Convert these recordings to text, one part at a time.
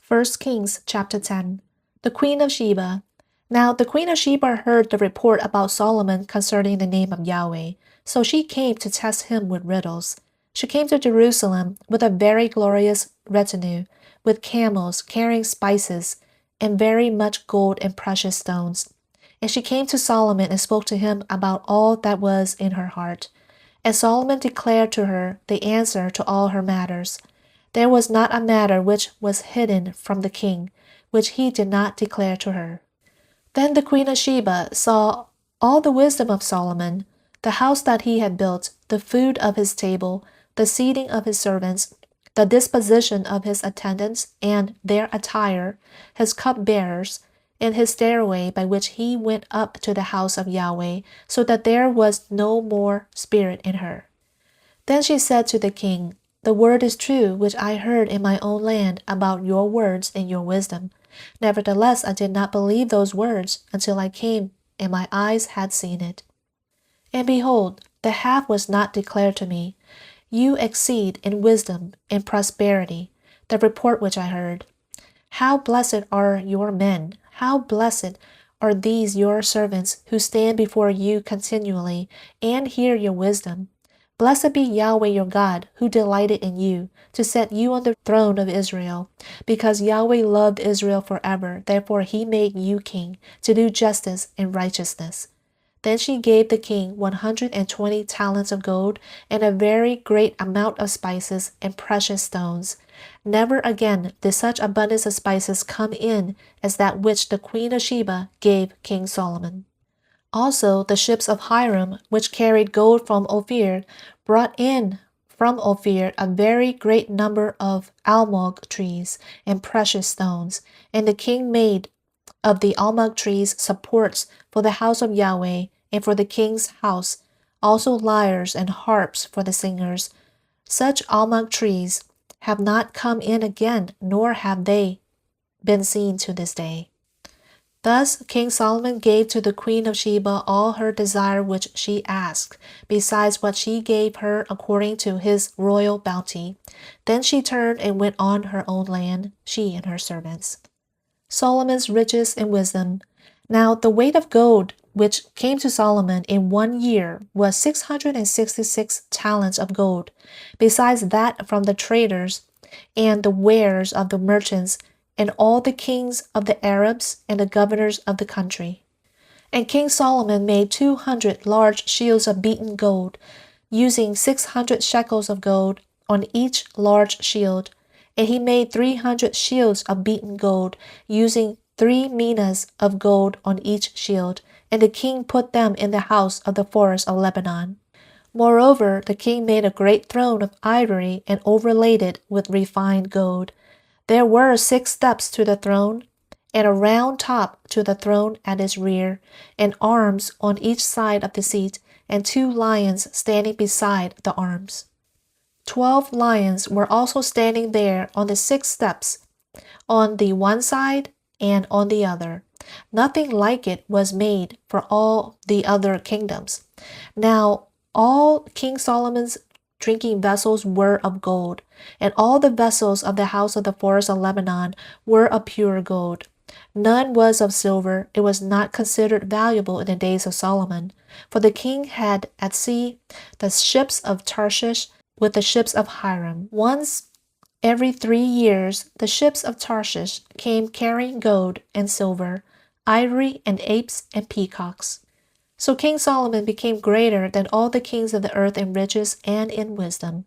1 Kings chapter 10. The Queen of Sheba. Now the Queen of Sheba heard the report about Solomon concerning the name of Yahweh, so she came to test him with riddles. She came to Jerusalem with a very glorious retinue, with camels carrying spices, and very much gold and precious stones. And she came to Solomon and spoke to him about all that was in her heart. And Solomon declared to her the answer to all her matters. There was not a matter which was hidden from the king, which he did not declare to her. Then the Queen of Sheba saw all the wisdom of Solomon, the house that he had built, the food of his table, the seating of his servants, the disposition of his attendants and their attire, his cupbearers, and his stairway by which he went up to the house of Yahweh, so that there was no more spirit in her. Then she said to the king, The word is true which I heard in my own land about your words and your wisdom. Nevertheless, I did not believe those words until I came and my eyes had seen it. And behold, the half was not declared to me. You exceed in wisdom and prosperity, the report which I heard. How blessed are your men! How blessed are these your servants who stand before you continually and hear your wisdom. Blessed be Yahweh your God, who delighted in you, to set you on the throne of Israel. Because Yahweh loved Israel forever, therefore he made you king, to do justice and righteousness. Then she gave the king 120 talents of gold, and a very great amount of spices and precious stones. Never again did such abundance of spices come in as that which the Queen of Sheba gave King Solomon. Also the ships of Hiram, which carried gold from Ophir, brought in from Ophir a very great number of almug trees and precious stones, and the king made of the almug trees supports for the house of Yahweh and for the king's house, also lyres and harps for the singers. Such almug trees have not come in again, nor have they been seen to this day. Thus King Solomon gave to the Queen of Sheba all her desire which she asked, besides what she gave her according to his royal bounty. Then she turned and went on her own land, she and her servants. Solomon's riches and wisdom. Now the weight of gold which came to Solomon in 1 year was 666 talents of gold, besides that from the traders and the wares of the merchants and all the kings of the Arabs and the governors of the country. And King Solomon made 200 large shields of beaten gold, using 600 shekels of gold on each large shield. And he made 300 shields of beaten gold, using 3 minas of gold on each shield, and the king put them in the house of the forest of Lebanon. Moreover, the king made a great throne of ivory and overlaid it with refined gold. There were 6 steps to the throne, and a round top to the throne at its rear, and arms on each side of the seat, and 2 lions standing beside the arms. 12 lions were also standing there on the 6 steps, on the one side and on the other. Nothing like it was made for all the other kingdoms. Now all King Solomon's drinking vessels were of gold, and all the vessels of the house of the forest of Lebanon were of pure gold. None was of silver. It was not considered valuable in the days of Solomon. For the king had at sea the ships of Tarshish with the ships of Hiram. Once every 3 years the ships of Tarshish came carrying gold and silver, ivory and apes and peacocks. So King Solomon became greater than all the kings of the earth in riches and in wisdom.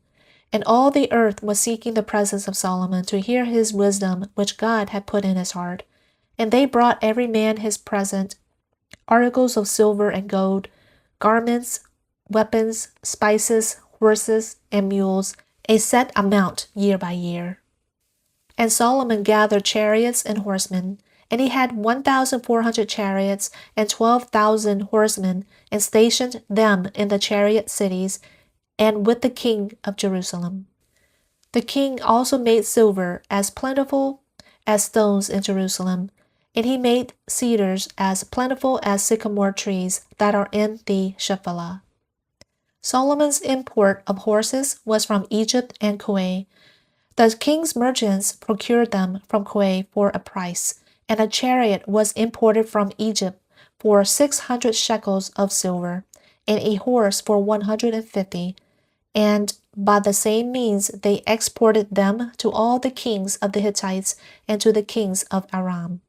And all the earth was seeking the presence of Solomon to hear his wisdom which God had put in his heart. And they brought every man his present, articles of silver and gold, garments, weapons, spices, horses, and mules, a set amount year by year. And Solomon gathered chariots and horsemen, and he had 1,400 chariots and 12,000 horsemen, and stationed them in the chariot cities and with the king of Jerusalem. The king also made silver as plentiful as stones in Jerusalem, and he made cedars as plentiful as sycamore trees that are in the Shephelah. Solomon's import of horses was from Egypt and Kuwait. The king's merchants procured them from Kuwait for a price, and a chariot was imported from Egypt for 600 shekels of silver, and a horse for 150, and by the same means they exported them to all the kings of the Hittites and to the kings of Aram.